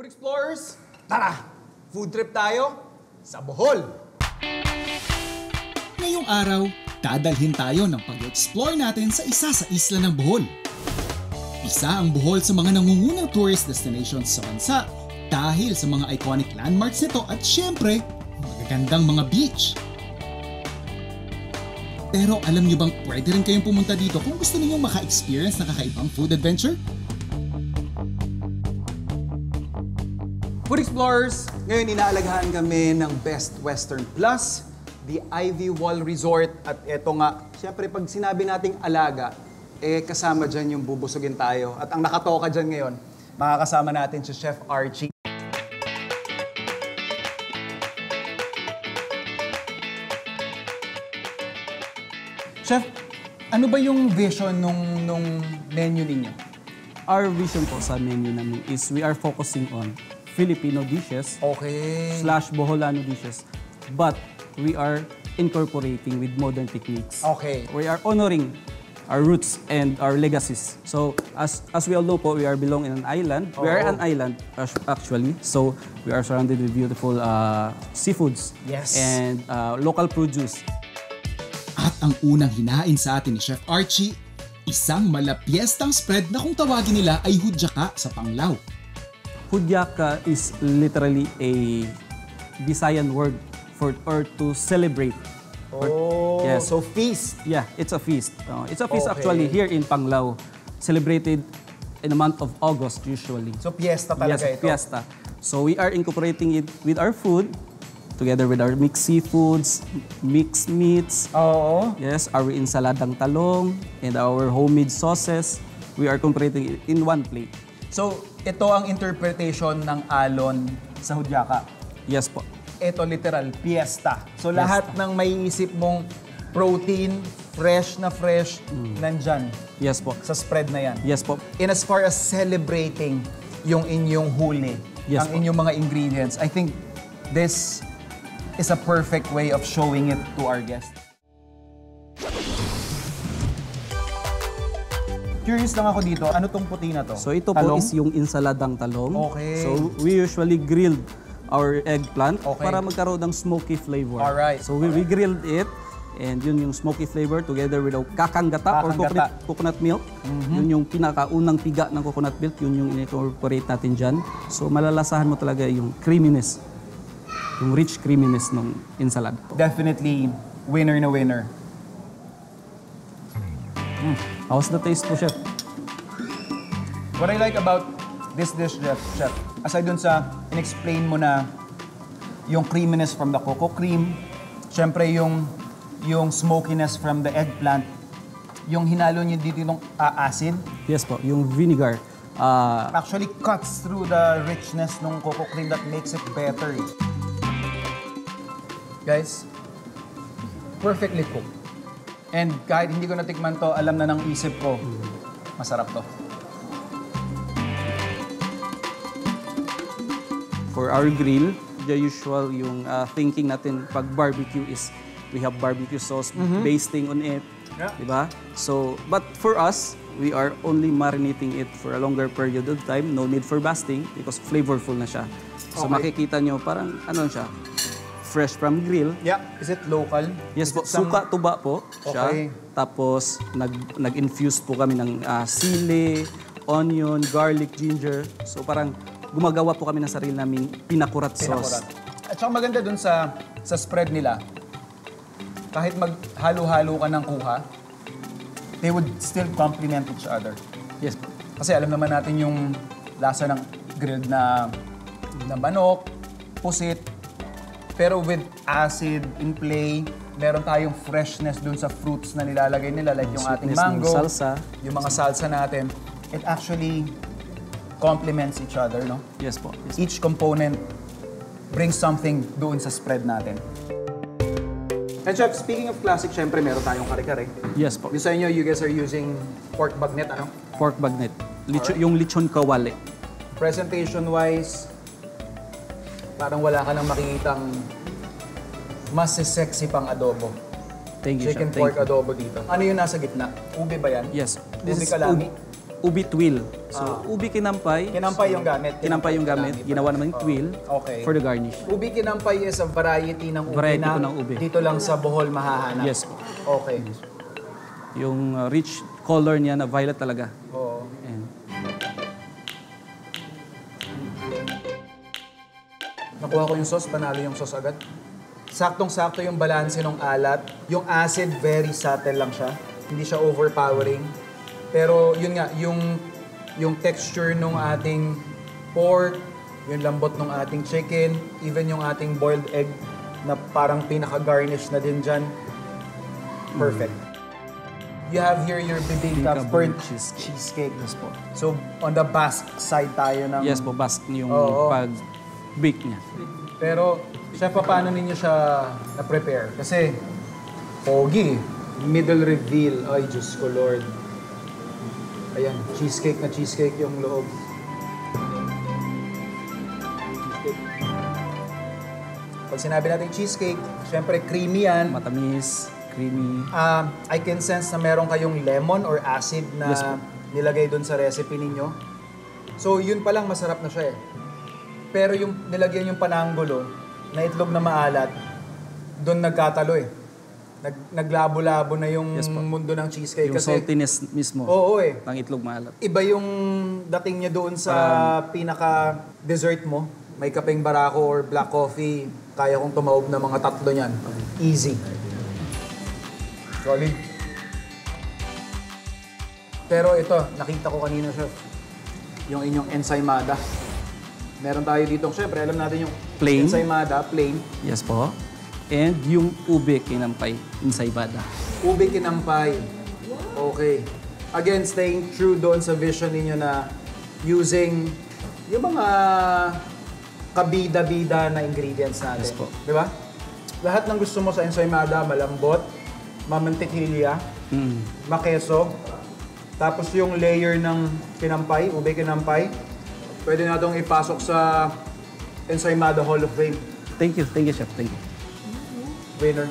Food Explorers, tara! Food trip tayo sa Bohol! Ngayong araw, dadalhin tayo ng pag-explore natin sa isa sa isla ng Bohol. Isa ang Bohol sa mga nangungunang tourist destinations sa bansa dahil sa mga iconic landmarks nito at syempre, magagandang mga beach. Pero alam niyo bang pwede rin kayong pumunta dito kung gusto niyo maka-experience ng kakaibang food adventure? Food Explorers, ngayon inaalagahan kami ng Best Western Plus, the Ivy Wall Resort. At eto nga, syempre pag sinabi nating alaga, kasama dyan yung bubusugin tayo. At ang nakatoka dyan ngayon, makakasama natin si Chef Archie. Chef, ano ba yung vision nung menu ninyo? Our vision po sa menu namin is we are focusing on Filipino dishes Okay. / Boholano dishes, but we are incorporating with modern techniques. Okay. We are honoring our roots and our legacies. So as we all know po, we are belong in an island. We are an island actually. So we are surrounded with beautiful seafoods Yes. and local produce. At ang unang hinain sa atin ni Chef Archie, isang malapiestang spread na kung tawagin nila ay hudyaka sa Panglao. Hudyaka is literally a Visayan word for or to celebrate. Yes. So feast. Yeah, it's a feast. It's a feast Okay. actually here in Panglao, celebrated in the month of August usually. So fiesta talaga Yes, ito. fiesta. So we are incorporating it with our food, together with our mixed seafoods, mixed meats. Oo. Yes, our ensaladang talong and our homemade sauces. We are incorporating it in one plate. So, ito ang interpretation ng alon sa hudyaka. Yes po. Ito literal, fiesta. So, lahat ng maiisip mong protein, fresh, nandyan Yes po. sa spread na yan. Yes po. In as far as celebrating yung inyong huli, Yes ang po. inyong mga ingredients, I think this is a perfect way of showing it to our guests. Curious lang ako dito, ano tong puti na to? So ito Talong? po is yung ensaladang talong. Okay. So we usually grilled our eggplant Okay. para magkaroon ng smoky flavor. Alright. So we grilled it and yun yung smoky flavor together with our kakanggata or coconut milk. Yun yung pinakaunang piga ng coconut milk, yun yung incorporate natin dyan. So malalasahan mo talaga yung creaminess, yung rich creaminess ng ensalada. Definitely winner na winner. How's the taste po, Chef? What I like about this dish, Chef, aside dun sa in-explain mo na yung creaminess from the cocoa cream, syempre yung smokiness from the eggplant, yung hinalo niyo dito ng acid, Yes po, yung vinegar. actually cuts through the richness ng cocoa cream that makes it better. Guys, perfectly cooked. And kahit hindi ko natikman to, alam na ng isip ko, masarap to. For our grill, the usual yung thinking natin pag barbecue is we have barbecue sauce basting on it, Yeah. diba? So, but for us, we are only marinating it for a longer period of time. No need for basting because flavorful na siya. So Okay. makikita nyo parang ano siya, fresh from grill. Yeah, is it local? Yes Is po, it some- suka tuba po siya. Okay. Tapos nag-infuse po kami ng sili, onion, garlic, ginger. So parang gumagawa po kami ng sarili naming pinakurat sauce. At saka maganda dun sa spread nila, kahit maghalo-halo ka ng kuha, they would still complement each other. Yes po. Kasi alam naman natin yung lasa ng grilled na manok, pusit, pero with acid in play, meron tayong freshness dun sa fruits na nilalagay nila, like yung ating Sweetness ng mango, salsa. yung mga salsa natin. It actually complements each other, no? Yes po. Yes. Each component brings something doon sa spread natin. And Chef, speaking of classic, syempre meron tayong kare-kare. Yes po. Yung sa inyo, you guys are using pork bagnet, ano? Pork bagnet. Yung lechon kawali. Presentation-wise, parang wala ka nang makikitang mas sexy pang adobo. Thank you, Chicken Chef. pork Thank you. adobo dito. Ano yung nasa gitna? Ube ba yan? Yes. Ube kalami? ubi twill. So, ubi kinampay. Kinampay yung gamit. Kinampay yung gamit. Ginawa naman yung twill Okay. for the garnish. Ubi kinampay is a variety ng ubi Variety na po ng ubi. dito lang sa Bohol mahahanap. Yes po. Okay. Yung rich color niya na violet talaga. Oo. Ayan. Nakuha ko yung sauce, panalo yung sauce agad. Saktong-sakto yung balanse ng alat. Yung acid, very subtle lang siya. Hindi siya overpowering. Pero yun nga, yung texture ng ating pork, yung lambot ng ating chicken, even yung ating boiled egg na parang pinaka-garnish na din dyan. Perfect. You have here your bibingka burnt cheesecake. Yes po. So, on the Basque side tayo ng... Yes po, Basque yung Oo. pag-bake niya. Pero, chef, paano ninyo siya na-prepare? Kasi, pogi. Middle reveal. Ay, Diyos ko, Lord. Ayan, cheesecake na cheesecake yung loob. Cheesecake. Pag sinabi natin cheesecake, syempre creamy yan. Matamis, creamy. I can sense na meron kayong lemon or acid na Yes, po. nilagay doon sa recipe ninyo. So, yun pa lang masarap na siya eh. Pero yung nilagyan yung pananggulo na itlog na maalat, doon nagkatalo eh. Naglabo-labo na yung Yes, po. mundo ng cheesecake. Yung Kasi, saltiness mismo. oo eh. Ng itlog maalat. Iba yung dating niya doon sa pinaka-dessert mo. May kapeng barako or black coffee. Kaya kong tumaob na mga tatlo niyan. Easy. Solid. Pero ito, nakita ko kanina, chef. Yung inyong ensaymada. Meron tayo dito. Siyempre, alam natin yung Plain. ensaymada, plain. Yes po. And yung ube kinampay, ensaybada. Ube kinampay. Okay. Again, staying true doon sa vision ninyo na using yung mga kabida-bida na ingredients natin. Yes po. Di ba? Lahat ng gusto mo sa ensaymada, malambot, mamantikilya, makeso, tapos yung layer ng kinampay, ube kinampay, pwede na itong ipasok sa Ensaymada Hall of Fame. Thank you, Chef. Thank you. Winner.